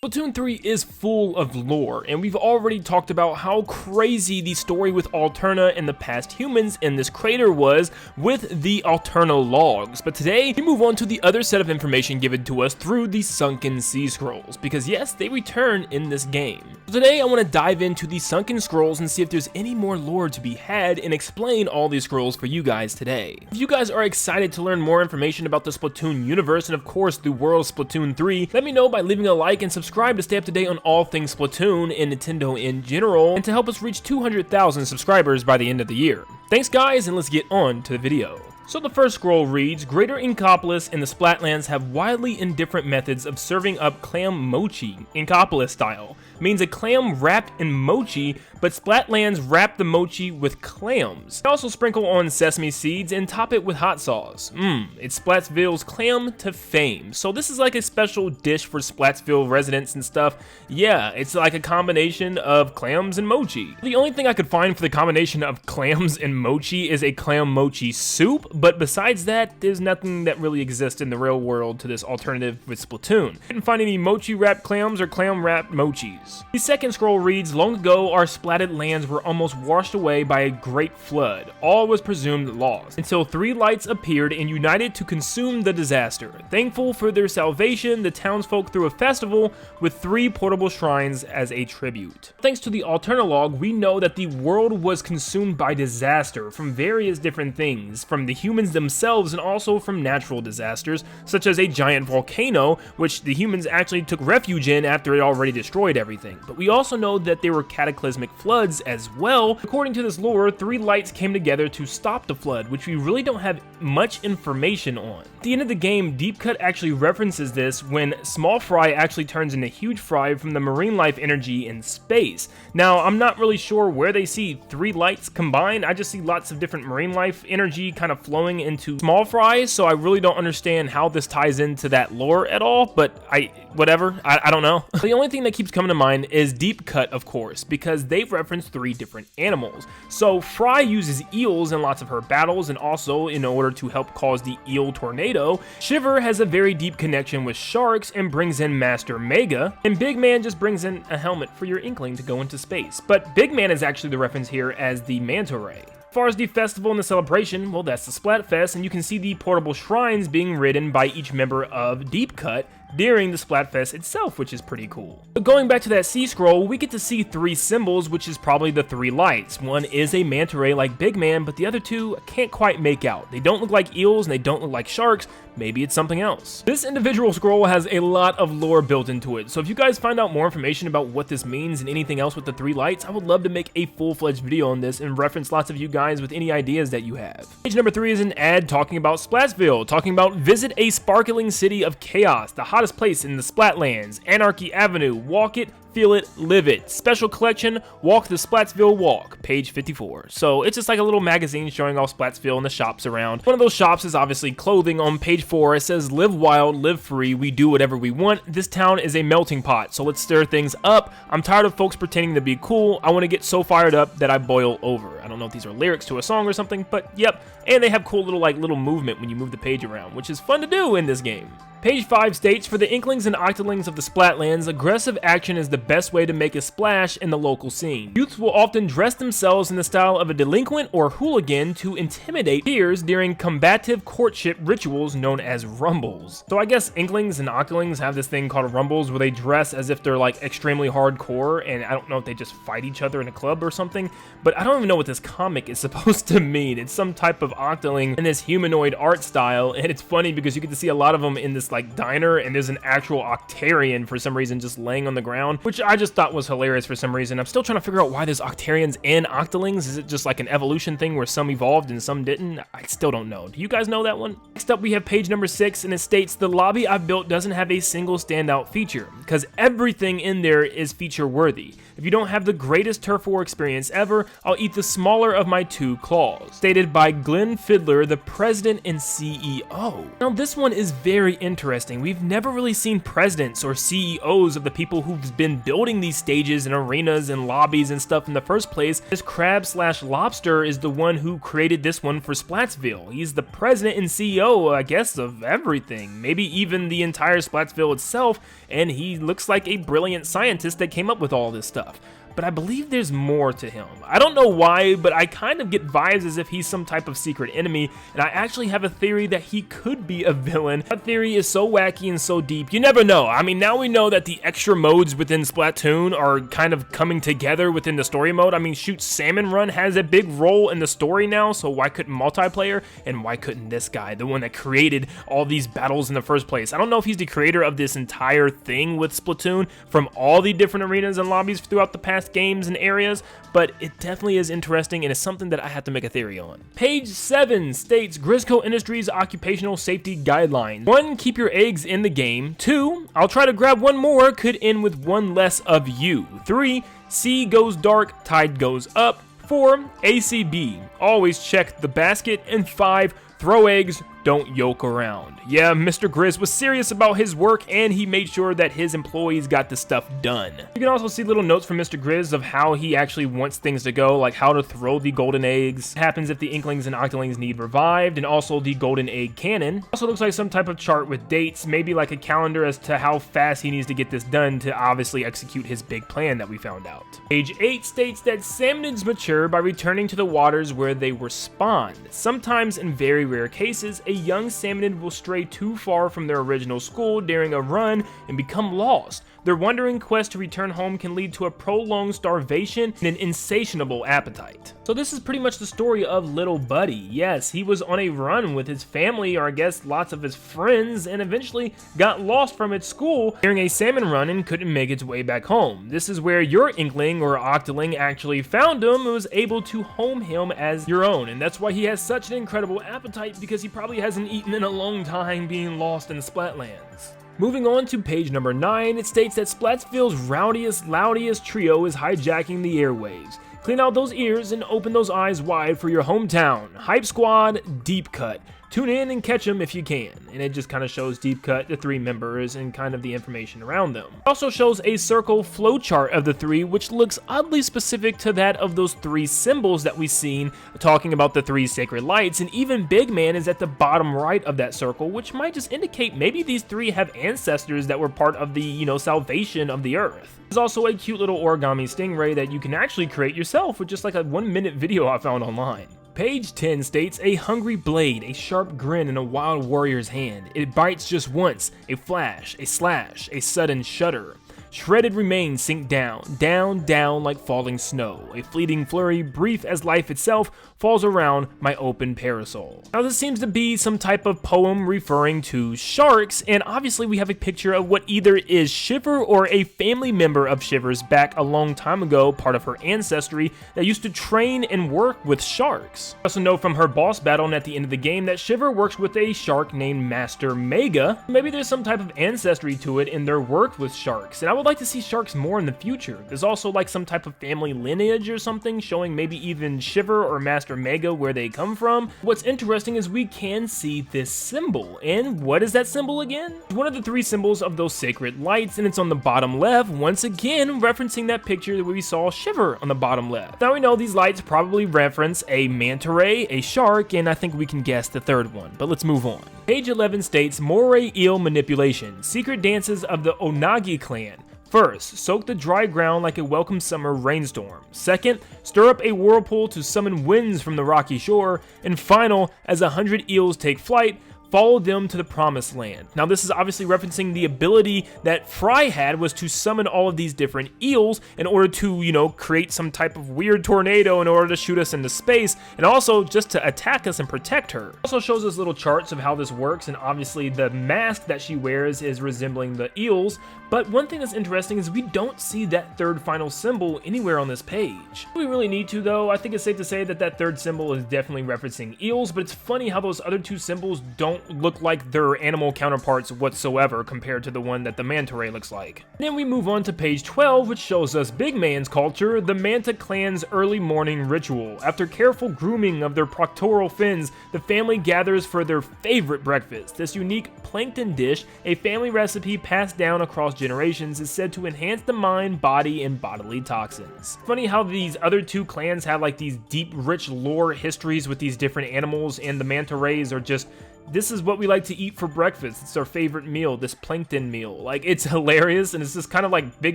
Splatoon 3 is full of lore, and we've already talked about how crazy the story with Alterna and the past humans in this crater was with the Alterna logs. But today, we move on to the other set of information given to us through the Sunken Sea Scrolls, because yes, they return in this game. So today, I want to dive into the Sunken Scrolls and see if there's any more lore to be had and explain all these scrolls for you guys today. If you guys are excited to learn more information about the Splatoon universe and of course the world of Splatoon 3, let me know by leaving a like and subscribe to stay up to date on all things Splatoon and Nintendo in general, and to help us reach 200,000 subscribers by the end of the year. Thanks guys, and let's get on to the video. So the first scroll reads, Greater Inkopolis and the Splatlands have wildly indifferent methods of serving up clam mochi, Inkopolis style. Means a clam wrapped in mochi, but Splatlands wrap the mochi with clams. They also sprinkle on sesame seeds and top it with hot sauce. It's Splatsville's clam to fame. So this is like a special dish for Splatsville residents and stuff. Yeah, it's like a combination of clams and mochi. The only thing I could find for the combination of clams and mochi is a clam mochi soup, but besides that, there's nothing that really exists in the real world to this alternative with Splatoon. I didn't find any mochi wrapped clams or clam wrapped mochis. The second scroll reads, Long ago our splatted lands were almost washed away by a great flood. All was presumed lost, until three lights appeared and united to consume the disaster. Thankful for their salvation, the townsfolk threw a festival with 3 portable shrines as a tribute. Thanks to the Alterna log, we know that the world was consumed by disaster from various different things, from the humans themselves and also from natural disasters, such as a giant volcano, which the humans actually took refuge in after it already destroyed everything. But we also know that there were cataclysmic floods as well. According to this lore, 3 lights came together to stop the flood, which we really don't have much information on. At the end of the game, Deep Cut actually references this when Small Fry actually turns into Huge Fry from the marine life energy in space. Now, I'm not really sure where they see 3 lights combined. I just see lots of different marine life energy kind of flowing into Small Fry, so I really don't understand how this ties into that lore at all, but I don't know. The only thing that keeps coming to mind is Deep Cut, of course, because they've referenced 3 different animals. So Fry uses eels in lots of her battles, and also in order to help cause the eel tornado. Shiver has a very deep connection with sharks and brings in Master Mega, and Big Man just brings in a helmet for your Inkling to go into space. But Big Man is actually the reference here as the Manta Ray. As far as the festival and the celebration, well, that's the Splatfest, and you can see the portable shrines being ridden by each member of Deep Cut during the Splatfest itself, which is pretty cool. But going back to that sea scroll, we get to see 3 symbols, which is probably the 3 lights. One is a manta ray like Big Man, but the other 2 I can't quite make out. They don't look like eels and they don't look like sharks. Maybe it's something else. This individual scroll has a lot of lore built into it, so if you guys find out more information about what this means and anything else with the 3 lights, I would love to make a full-fledged video on this and reference lots of you guys with any ideas that you have. Page number 3 is an ad talking about Splatsville, talking about visit a sparkling city of chaos, the hottest place in the Splatlands, Anarchy Avenue, walk it, feel it, live it. Special collection, Walk the Splatsville Walk, page 54. So it's just like a little magazine showing off Splatsville and the shops around. One of those shops is obviously clothing. On page 4, it says, live wild, live free, we do whatever we want. This town is a melting pot, so let's stir things up. I'm tired of folks pretending to be cool. I want to get so fired up that I boil over. I don't know if these are lyrics to a song or something, but yep. And they have cool little movement when you move the page around, which is fun to do in this game. Page 5 states, for the Inklings and Octolings of the Splatlands, aggressive action is the best way to make a splash in the local scene. Youths will often dress themselves in the style of a delinquent or hooligan to intimidate peers during combative courtship rituals known as rumbles. So I guess Inklings and Octolings have this thing called rumbles where they dress as if they're like extremely hardcore, and I don't know if they just fight each other in a club or something, but I don't even know what this comic is supposed to mean. It's some type of Octoling in this humanoid art style, and it's funny because you get to see a lot of them in this like diner, and there's an actual Octarian for some reason just laying on the ground, which I just thought was hilarious for some reason. I'm still trying to figure out why there's Octarians and Octolings. Is it just like an evolution thing where some evolved and some didn't? I still don't know. Do you guys know that one? Next up, we have page number 6, and it states, the lobby I've built doesn't have a single standout feature, because everything in there is feature worthy. If you don't have the greatest turf war experience ever, I'll eat the smaller of my 2 claws. Stated by Glenn Fiddler, the president and CEO. Now this one is very interesting. We've never really seen presidents or CEOs of the people who've been building these stages and arenas and lobbies and stuff in the first place. This crab/lobster is the one who created this one for Splatsville. He's the president and CEO, I guess, of everything, maybe even the entire Splatsville itself, and he looks like a brilliant scientist that came up with all this stuff. But I believe there's more to him. I don't know why, but I kind of get vibes as if he's some type of secret enemy, and I actually have a theory that he could be a villain. That theory is so wacky and so deep, you never know. I mean, now we know that the extra modes within Splatoon are kind of coming together within the story mode. I mean, shoot, Salmon Run has a big role in the story now, so why couldn't multiplayer? And why couldn't this guy, the one that created all these battles in the first place? I don't know if he's the creator of this entire thing with Splatoon from all the different arenas and lobbies throughout the past games and areas, but it definitely is interesting and it's something that I have to make a theory on. Page 7 states Grisco Industries Occupational Safety Guidelines. 1. Keep your eggs in the game. 2. I'll try to grab one more, could end with one less of you. 3. Sea goes dark, tide goes up. 4. ACB. Always check the basket. And 5. Throw eggs, don't yoke around. Yeah, Mr. Grizz was serious about his work and he made sure that his employees got the stuff done. You can also see little notes from Mr. Grizz of how he actually wants things to go, like how to throw the golden eggs, what happens if the Inklings and Octolings need revived, and also the golden egg cannon. Also looks like some type of chart with dates, maybe like a calendar as to how fast he needs to get this done to obviously execute his big plan that we found out. Page 8 states that salmonids mature by returning to the waters where they were spawned. Sometimes, in very rare cases, a young salmonid will stray too far from their original school during a run and become lost. Their wandering quest to return home can lead to a prolonged starvation and an insatiable appetite. So this is pretty much the story of little Buddy. Yes, he was on a run with his family, or I guess lots of his friends, and eventually got lost from its school during a salmon run and couldn't make its way back home. This is where your Inkling or Octoling actually found him and was able to home him as your own, and that's why he has such an incredible appetite, because he probably hasn't eaten in a long time being lost in the Splatlands. Moving on to page number 9, it states that Splatsville's rowdiest, loudiest trio is hijacking the airwaves. Clean out those ears and open those eyes wide for your hometown. Hype Squad, Deep Cut. Tune in and catch them if you can. And it just kind of shows Deep Cut, the 3 members, and kind of the information around them. It also shows a circle flowchart of the 3, which looks oddly specific to that of those 3 symbols that we've seen, talking about the 3 sacred lights, and even Big Man is at the bottom right of that circle, which might just indicate maybe these 3 have ancestors that were part of the, salvation of the earth. There's also a cute little origami stingray that you can actually create yourself with just like a 1-minute video I found online. Page 10 states a hungry blade, a sharp grin in a wild warrior's hand. It bites just once, a flash, a slash, a sudden shudder. Shredded remains sink down, down, down like falling snow. A fleeting flurry, brief as life itself, falls around my open parasol. Now this seems to be some type of poem referring to sharks, and obviously we have a picture of what either is Shiver or a family member of Shiver's back a long time ago, part of her ancestry, that used to train and work with sharks. We also know from her boss battle and at the end of the game that Shiver works with a shark named Master Mega. Maybe there's some type of ancestry to it in their work with sharks, and I would like to see sharks more in the future. There's also like some type of family lineage or something showing maybe even Shiver or Master Mega where they come from. What's interesting is we can see this symbol, and what is that symbol again? It's one of the 3 symbols of those sacred lights, and it's on the bottom left, once again referencing that picture where we saw Shiver on the bottom left. Now we know these lights probably reference a manta ray, a shark, and I think we can guess the 3rd one, but let's move on. Page 11 states moray eel manipulation, secret dances of the Onagi clan. First, soak the dry ground like a welcome summer rainstorm. Second, stir up a whirlpool to summon winds from the rocky shore. And final, as 100 eels take flight, follow them to the promised land. Now this is obviously referencing the ability that Fry had, was to summon all of these different eels in order to, create some type of weird tornado in order to shoot us into space, and also just to attack us and protect her. It also shows us little charts of how this works, and obviously the mask that she wears is resembling the eels, but one thing that's interesting is we don't see that 3rd final symbol anywhere on this page. Do we really need to though? I think it's safe to say that that 3rd symbol is definitely referencing eels, but it's funny how those other 2 symbols don't don't look like their animal counterparts whatsoever compared to the one that the manta ray looks like. Then we move on to page 12, which shows us Big Man's culture, the Manta clan's early morning ritual. After careful grooming of their pectoral fins, the family gathers for their favorite breakfast. This unique plankton dish, a family recipe passed down across generations, is said to enhance the mind, body, and bodily toxins. Funny how these other two clans have like these deep, rich lore histories with these different animals, and the manta rays are just, this is what we like to eat for breakfast. It's our favorite meal, this plankton meal. Like, it's hilarious, and it's just kind of like Big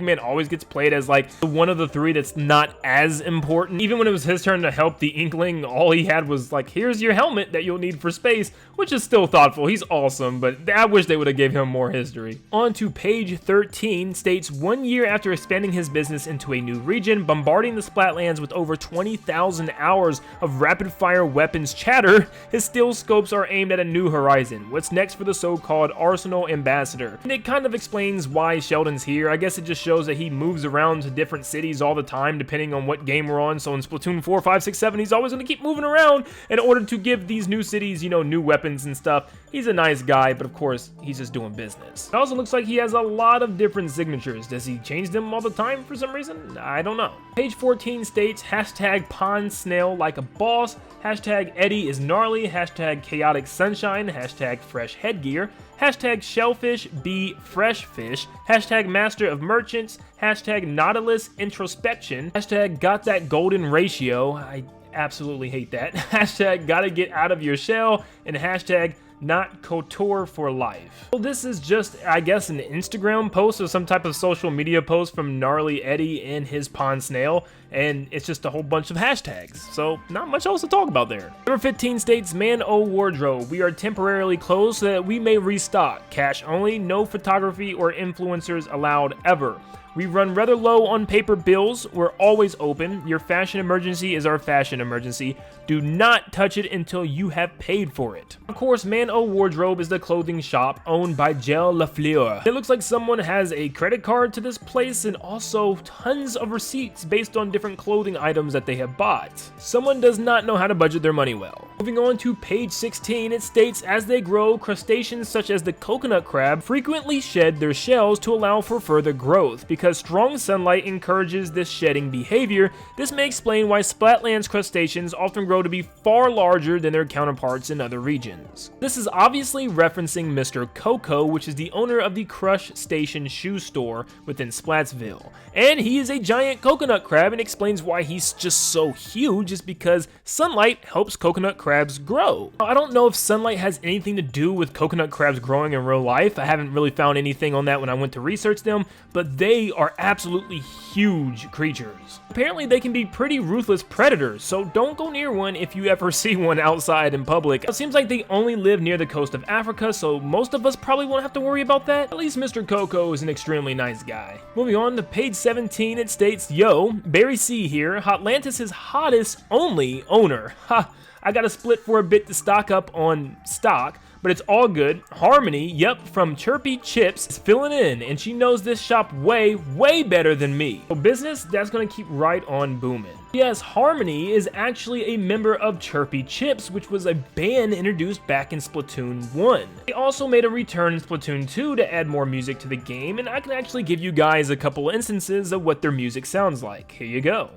Man always gets played as like one of the three that's not as important. Even when it was his turn to help the Inkling, all he had was like, here's your helmet that you'll need for space, which is still thoughtful. He's awesome, but I wish they would have gave him more history. On to page 13 states, 1 year after expanding his business into a new region, bombarding the Splatlands with over 20,000 hours of rapid-fire weapons chatter, his steel scopes are aimed at a new horizon. What's next for the so-called Arsenal Ambassador? And it kind of explains why Sheldon's here. I guess it just shows that he moves around to different cities all the time depending on what game we're on. So in Splatoon 4, 5, 6, 7, he's always going to keep moving around in order to give these new cities, you know, new weapons and stuff. He's a nice guy, but of course, he's just doing business. It also looks like he has a lot of different signatures. Does he change them all the time for some reason? I don't know. Page 14 states, hashtag pond snail like a boss, hashtag Eddie is gnarly, hashtag chaotic sunshine, hashtag fresh headgear, hashtag shellfish be fresh fish, hashtag master of merchants, hashtag nautilus introspection, hashtag got that golden ratio, I absolutely hate that, hashtag gotta get out of your shell, and hashtag not couture for life. Well, this is just, I guess, an Instagram post or some type of social media post from Gnarly Eddie and his pond snail, and it's just a whole bunch of hashtags, so not much else to talk about there. Number 15 states, man oh wardrobe, we are temporarily closed so that we may restock. Cash only, no photography or influencers allowed ever. We run rather low on paper bills. We're always open. Your fashion emergency is our fashion emergency. Do not touch it until you have paid for it. Of course, Man O Wardrobe is the clothing shop owned by Gel Lafleur. It looks like someone has a credit card to this place and also tons of receipts based on different clothing items that they have bought. Someone does not know how to budget their money well. Moving on to page 16, it states, as they grow, crustaceans such as the coconut crab frequently shed their shells to allow for further growth. Because strong sunlight encourages this shedding behavior, this may explain why Splatlands crustaceans often grow to be far larger than their counterparts in other regions. This is obviously referencing Mr. Coco, which is the owner of the Crush Station shoe store within Splatsville. And he is a giant coconut crab, and explains why he's just so huge is because sunlight helps coconut crabs grow. I don't know if sunlight has anything to do with coconut crabs growing in real life. I haven't really found anything on that when I went to research them, but they are absolutely huge creatures. Apparently they can be pretty ruthless predators, so don't go near one if you ever see one outside in public. It seems like they only live near the coast of Africa, so most of us probably won't have to worry about that. At least Mr. Coco is an extremely nice guy. Moving on to page 17, it states, yo, Barry C here, Hotlantis' hottest only owner. Ha, I got to split for a bit to stock up on stock, but it's all good. Harmony, yep, from Chirpy Chips, is filling in, and she knows this shop way, way better than me. So business, that's gonna keep right on booming. Yes, Harmony is actually a member of Chirpy Chips, which was a band introduced back in Splatoon 1. They also made a return in Splatoon 2 to add more music to the game, and I can actually give you guys a couple instances of what their music sounds like. Here you go.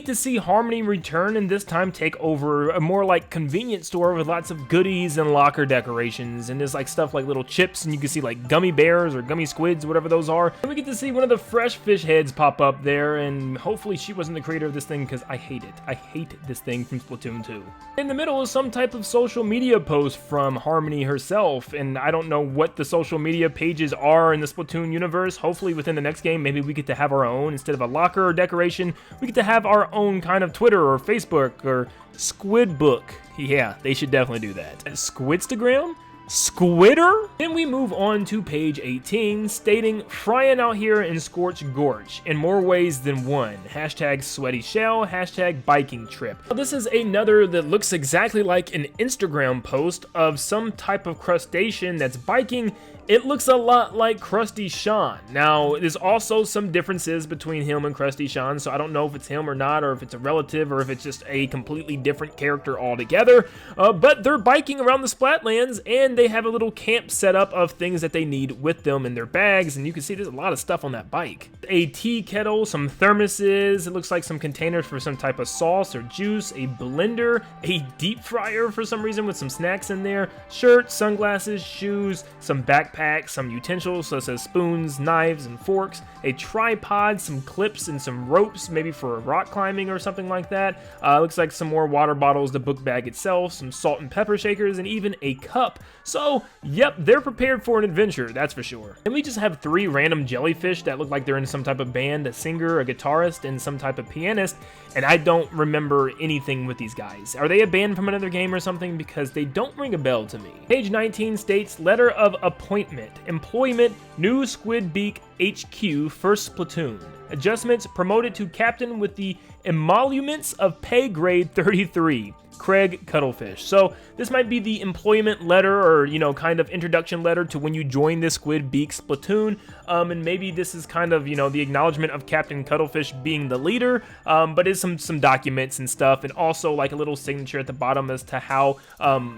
neat to see Harmony return and this time take over a more like convenience store with lots of goodies and locker decorations, and there's like stuff like little chips, and you can see like gummy bears or gummy squids, whatever those are. And we get to see one of the fresh fish heads pop up there, and hopefully she wasn't the creator of this thing, because I hate it. I hate this thing from Splatoon 2. In the middle is some type of social media post from Harmony herself, and I don't know what the social media pages are in the Splatoon universe. Hopefully within the next game, maybe we get to have our own. Instead of a locker or decoration, we get to have our own kind of Twitter or Facebook or Squid book. Yeah, they should definitely do that. Squidstagram? Squitter? Then we move on to page 18, stating, "Frying out here in Scorch Gorge, in more ways than one. Hashtag sweaty shell, hashtag biking trip." Now, this is another that looks exactly like an Instagram post of some type of crustacean that's biking. It looks a lot like Krusty Sean. Now, there's also some differences between him and Krusty Sean, so I don't know if it's him or not, or if it's a relative, or if it's just a completely different character altogether. But they're biking around the Splatlands, and they have a little camp set up of things that they need with them in their bags, and you can see there's a lot of stuff on that bike. A tea kettle, some thermoses, it looks like some containers for some type of sauce or juice, a blender, a deep fryer for some reason with some snacks in there, shirts, sunglasses, shoes, some backpacks, some utensils such as spoons, knives, and forks, a tripod, some clips, and some ropes, maybe for rock climbing or something like that. Looks like some more water bottles, the book bag itself, some salt and pepper shakers, and even a cup. So, yep, they're prepared for an adventure, that's for sure. And we just have 3 random jellyfish that look like they're in some type of band, a singer, a guitarist, and some type of pianist, and I don't remember anything with these guys. Are they a band from another game or something? Because they don't ring a bell to me. Page 19 states, "Letter of appointment, employment, new Squid Beak HQ, first Splatoon. Adjustments, promoted to captain with the emoluments of pay grade 33. Craig Cuttlefish." So this might be the employment letter, or, you know, kind of introduction letter to when you join this Squid Beak Splatoon. And maybe this is kind of, you know, the acknowledgement of Captain Cuttlefish being the leader, but it's some documents and stuff, and also like a little signature at the bottom as to how,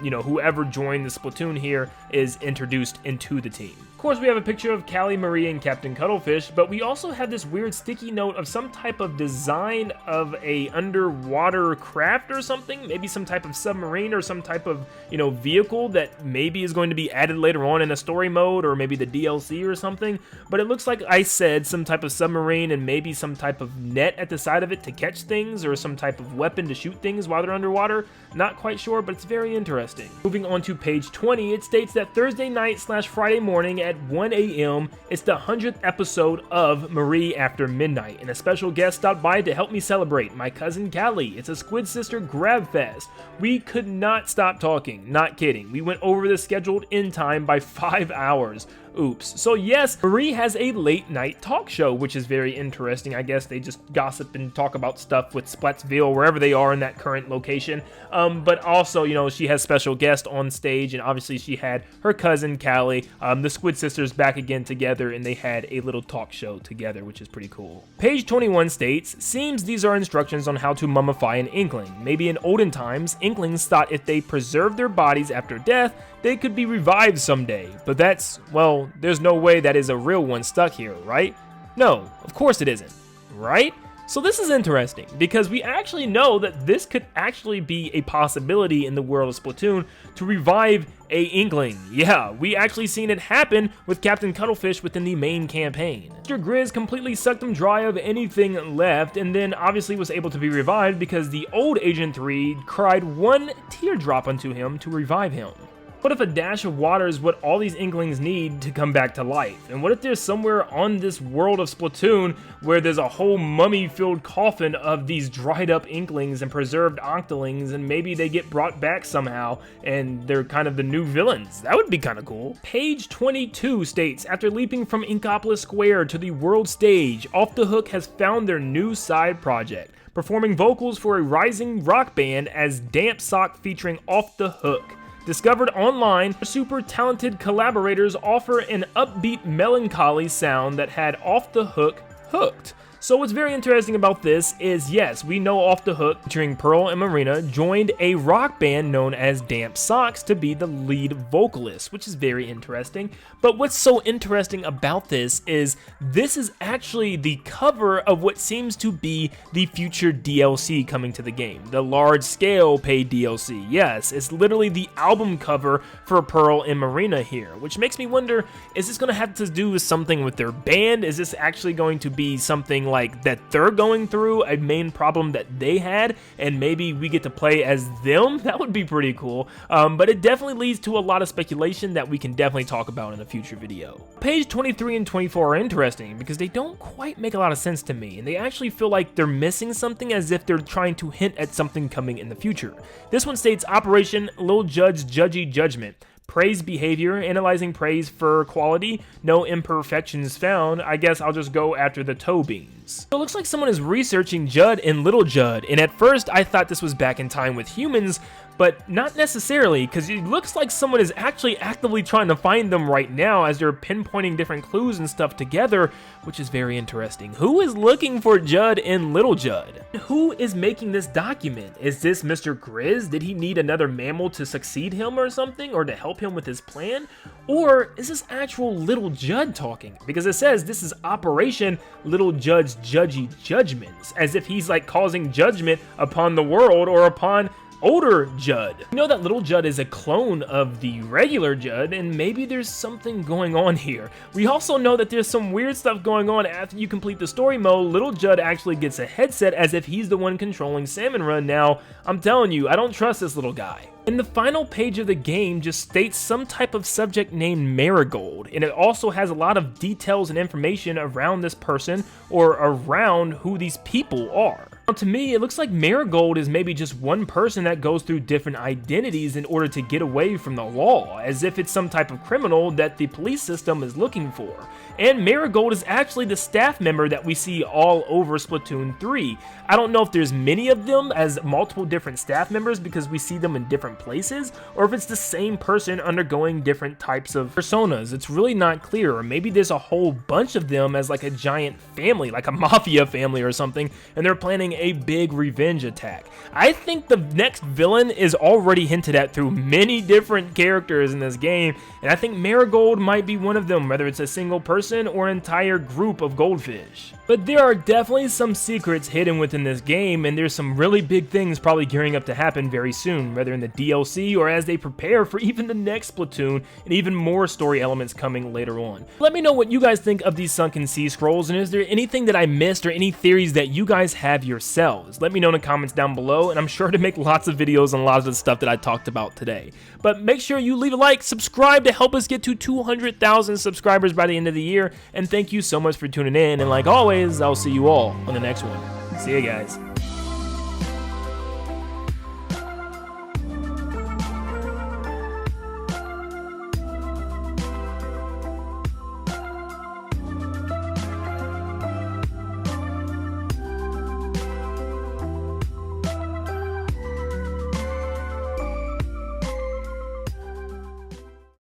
you know, whoever joined the Splatoon here is introduced into the team. Of course, we have a picture of Callie Marie and Captain Cuttlefish, but we also have this weird sticky note of some type of design of a underwater craft or something, maybe some type of submarine or some type of, you know, vehicle that maybe is going to be added later on in a story mode, or maybe the DLC or something. But it looks like I said some type of submarine, and maybe some type of net at the side of it to catch things, or some type of weapon to shoot things while they're underwater. Not quite sure, but it's very interesting. Moving on to page 20, it states that Thursday night / Friday morning at 1 a.m. it's the 100th episode of Marie After Midnight, and a special guest stopped by to help me celebrate, my cousin Callie. It's a Squid Sister Grab Fest. We could not stop talking, not kidding. We went over the scheduled end time by 5 hours. Oops. So yes, Marie has a late night talk show, which is very interesting. I guess they just gossip and talk about stuff with Splatsville, wherever they are in that current location. But also, you know, she has special guests on stage, and obviously she had her cousin Callie, the Squid Sisters, back again together, and they had a little talk show together, which is pretty cool. Page 21 states, "Seems these are instructions on how to mummify an inkling. Maybe in olden times, inklings thought if they preserved their bodies after death, they could be revived someday. But that's, well, there's no way that is a real one stuck here, right? No, of course it isn't, right?" So this is interesting, because we actually know that this could actually be a possibility in the world of Splatoon to revive a inkling. Yeah, we actually seen it happen with Captain Cuttlefish within the main campaign. Mr. Grizz completely sucked him dry of anything left, and then obviously was able to be revived because the old Agent 3 cried one teardrop unto him to revive him. What if a dash of water is what all these inklings need to come back to life? And what if there's somewhere on this world of Splatoon where there's a whole mummy-filled coffin of these dried up inklings and preserved octolings, and maybe they get brought back somehow and they're kind of the new villains? That would be kind of cool. Page 22 states, "After leaping from Inkopolis Square to the world stage, Off the Hook has found their new side project, performing vocals for a rising rock band as Damp Sock featuring Off the Hook. Discovered online, super talented collaborators offer an upbeat melancholy sound that had Off the Hook hooked." So what's very interesting about this is, yes, we know Off the Hook, featuring Pearl and Marina, joined a rock band known as Damp Socks to be the lead vocalist, which is very interesting. But what's so interesting about this is actually the cover of what seems to be the future DLC coming to the game, the large-scale paid DLC. Yes, it's literally the album cover for Pearl and Marina here, which makes me wonder, is this going to have to do with something with their band? Is this actually going to be something like that they're going through, a main problem that they had, and maybe we get to play as them? That would be pretty cool. But it definitely leads to a lot of speculation that we can definitely talk about in a future video. Page 23 and 24 are interesting because they don't quite make a lot of sense to me, and they actually feel like they're missing something, as if they're trying to hint at something coming in the future. This one states Operation Lil Jud's Judgy Judgment. Praise behavior, analyzing praise for quality, no imperfections found. I guess I'll just go after the toe beans. So it looks like someone is researching Judd and Little Judd, and at first I thought this was back in time with humans, but not necessarily, because it looks like someone is actually actively trying to find them right now as they're pinpointing different clues and stuff together, which is very interesting. Who is looking for Judd and Little Judd? Who is making this document? Is this Mr. Grizz? Did he need another mammal to succeed him or something, or to help him with his plan? Or is this actual Little Judd talking? Because it says this is Operation Little Judd's Judgy Judgments, as if he's like causing judgment upon the world or upon older Judd. We know that Little Judd is a clone of the regular Judd, and maybe there's something going on here. We also know that there's some weird stuff going on after you complete the story mode. Little Judd actually gets a headset as if he's the one controlling Salmon Run. Now, I'm telling you, I don't trust this little guy. And the final page of the game just states some type of subject named Marigold, and it also has a lot of details and information around this person or around who these people are. Now, to me, it looks like Marigold is maybe just one person that goes through different identities in order to get away from the law, as if it's some type of criminal that the police system is looking for. And Marigold is actually the staff member that we see all over Splatoon 3. I don't know if there's many of them as multiple different staff members because we see them in different places, or if it's the same person undergoing different types of personas. It's really not clear, or maybe there's a whole bunch of them as like a giant family, like a mafia family or something, and they're planning a big revenge attack. I think the next villain is already hinted at through many different characters in this game, and I think Marigold might be one of them, whether it's a single person or an entire group of goldfish. But there are definitely some secrets hidden within this game, and there's some really big things probably gearing up to happen very soon, whether in the DLC or as they prepare for even the next Splatoon and even more story elements coming later on. Let me know what you guys think of these Sunken Sea Scrolls, and is there anything that I missed or any theories that you guys have yourselves? Let me know in the comments down below, and I'm sure to make lots of videos on a lot of the stuff that I talked about today. But make sure you leave a like, subscribe to help us get to 200,000 subscribers by the end of the year, and thank you so much for tuning in, and like always, I'll see you all on the next one. See you guys.